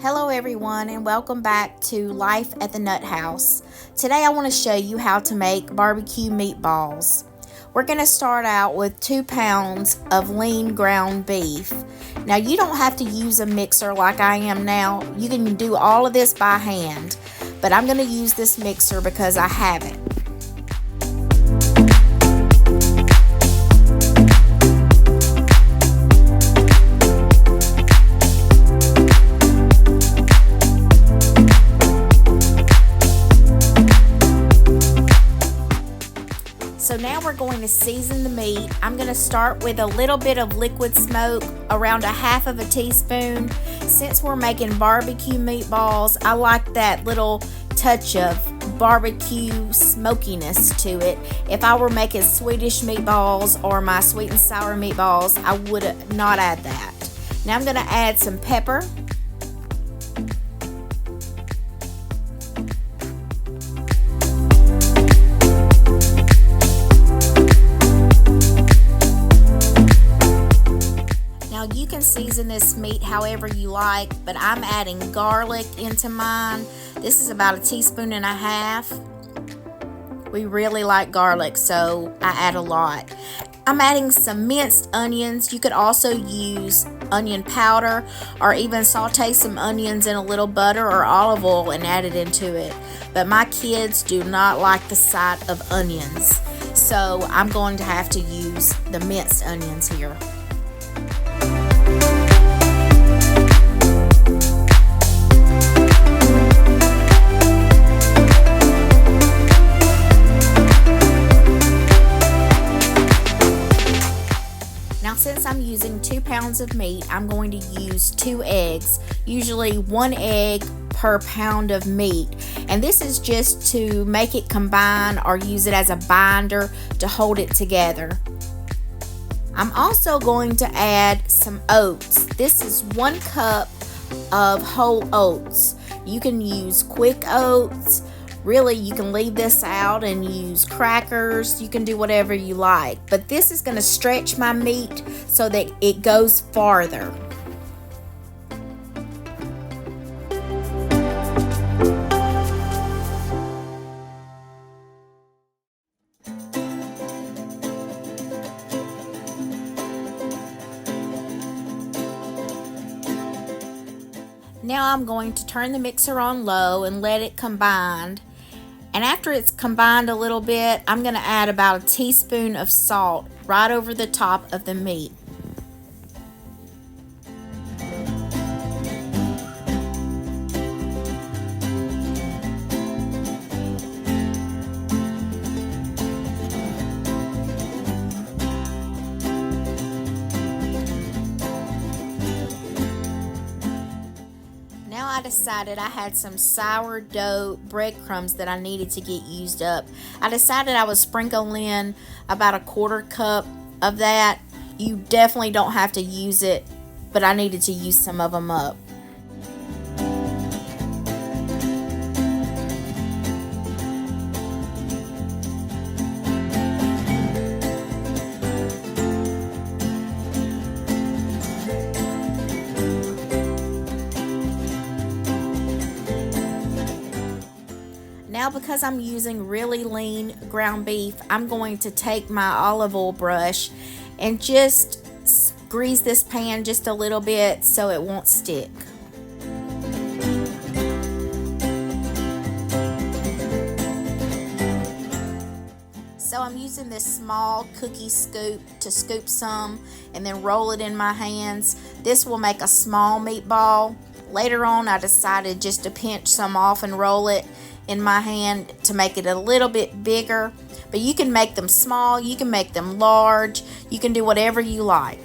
Hello everyone and welcome back to Life at the Nut House. Today I want to show you how to make barbecue meatballs. We're going to start out with 2 pounds of lean ground beef. Now you don't have to use a mixer like I am now. You can do all of this by hand, but I'm going to use this mixer because I have it. So now we're going to season the meat. I'm going to start with a little bit of liquid smoke, around 1/2 teaspoon. Since we're making barbecue meatballs, I like that little touch of barbecue smokiness to it. If I were making Swedish meatballs or my sweet and sour meatballs, I would not add that. Now I'm going to add some pepper. You can season this meat however you like, but I'm adding garlic into mine. This is about 1.5 teaspoons. We really like garlic, so I add a lot. I'm adding some minced onions. You could also use onion powder or even saute some onions in a little butter or olive oil and add it into it. But my kids do not like the sight of onions, so I'm going to have to use the minced onions here. Now since I'm using 2 pounds of meat, I'm going to use 2 eggs, usually 1 egg per pound of meat. And this is just to make it combine or use it as a binder to hold it together. I'm also going to add some oats. This is 1 cup of whole oats. You can use quick oats. Really, you can leave this out and use crackers. You can do whatever you like. But this is going to stretch my meat so that it goes farther. Now I'm going to turn the mixer on low and let it combine. And after it's combined a little bit, I'm going to add about 1 teaspoon of salt right over the top of the meat. Now I decided I had some sourdough breadcrumbs that I needed to get used up. I decided I would sprinkle in about 1/4 cup of that. You definitely don't have to use it, but I needed to use some of them up. Now because I'm using really lean ground beef, I'm going to take my olive oil brush and just grease this pan just a little bit so it won't stick. So I'm using this small cookie scoop to scoop some and then roll it in my hands. This will make a small meatball. Later on I decided just to pinch some off and roll it in my hand to make it a little bit bigger. But you can make them small, you can make them large, you can do whatever you like.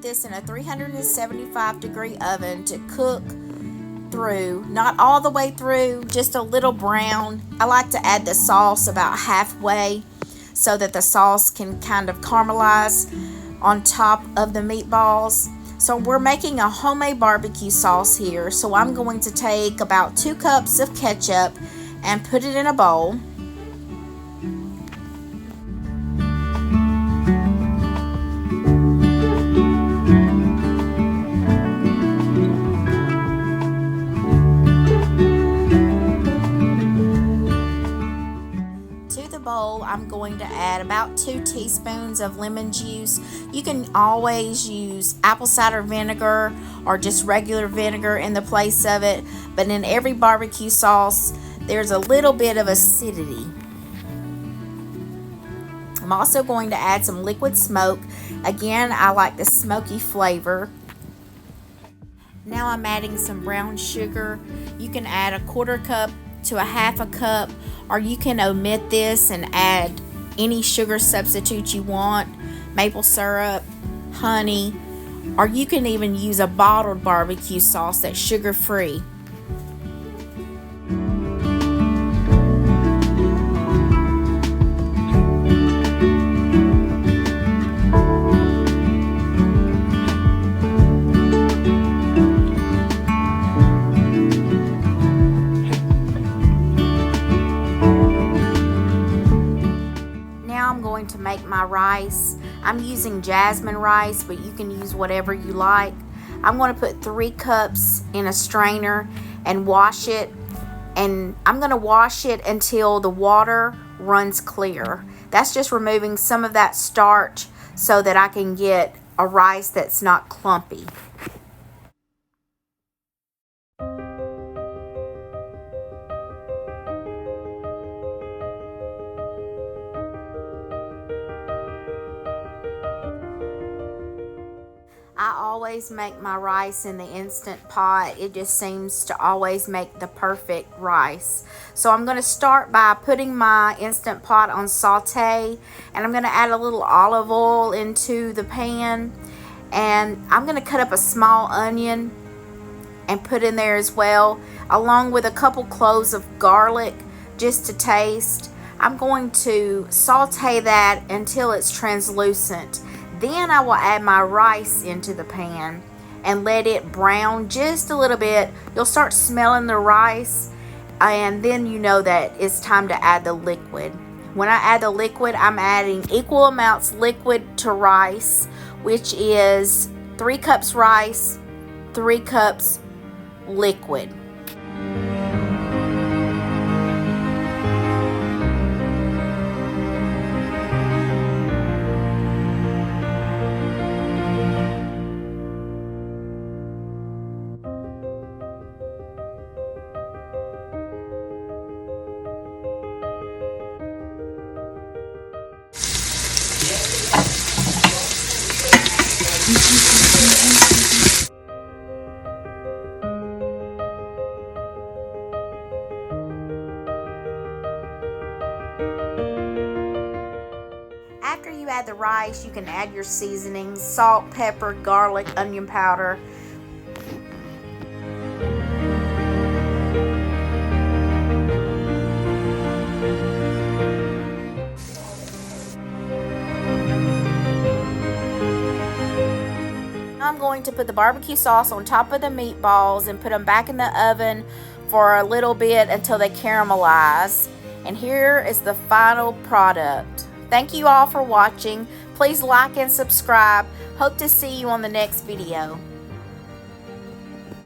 this in a 375-degree oven to cook through, not all the way through, just a little brown. I like to add the sauce about halfway so that the sauce can kind of caramelize on top of the meatballs. So we're making a homemade barbecue sauce here. So I'm going to take about 2 cups of ketchup and put it in a bowl. I'm going to add about 2 teaspoons of lemon juice. You can always use apple cider vinegar or just regular vinegar in the place of it, but in every barbecue sauce there's a little bit of acidity. I'm also going to add some liquid smoke. Again, I like the smoky flavor. Now I'm adding some brown sugar. You can add a 1/4 cup to a 1/2 cup, or you can omit this and add any sugar substitute you want, maple syrup, honey, or you can even use a bottled barbecue sauce that's sugar free. To make my rice. I'm using jasmine rice, but you can use whatever you like. I'm going to put 3 cups in a strainer and wash it, and I'm going to wash it until the water runs clear. That's just removing some of that starch so that I can get a rice that's not clumpy. I always make my rice in the Instant Pot. It just seems to always make the perfect rice. So I'm going to start by putting my Instant Pot on saute, and I'm going to add a little olive oil into the pan, and I'm going to cut up a small onion and put in there as well, along with a couple cloves of garlic just to taste. I'm going to saute that until it's translucent. Then I will add my rice into the pan and let it brown just a little bit. You'll start smelling the rice, and then you know that it's time to add the liquid. When I add the liquid, I'm adding equal amounts liquid to rice, which is 3 cups rice, 3 cups liquid. After you add the rice, you can add your seasonings: salt, pepper, garlic, onion powder. I'm going to put the barbecue sauce on top of the meatballs and put them back in the oven for a little bit until they caramelize. And here is the final product. Thank you all for watching. Please like and subscribe. Hope to see you on the next video.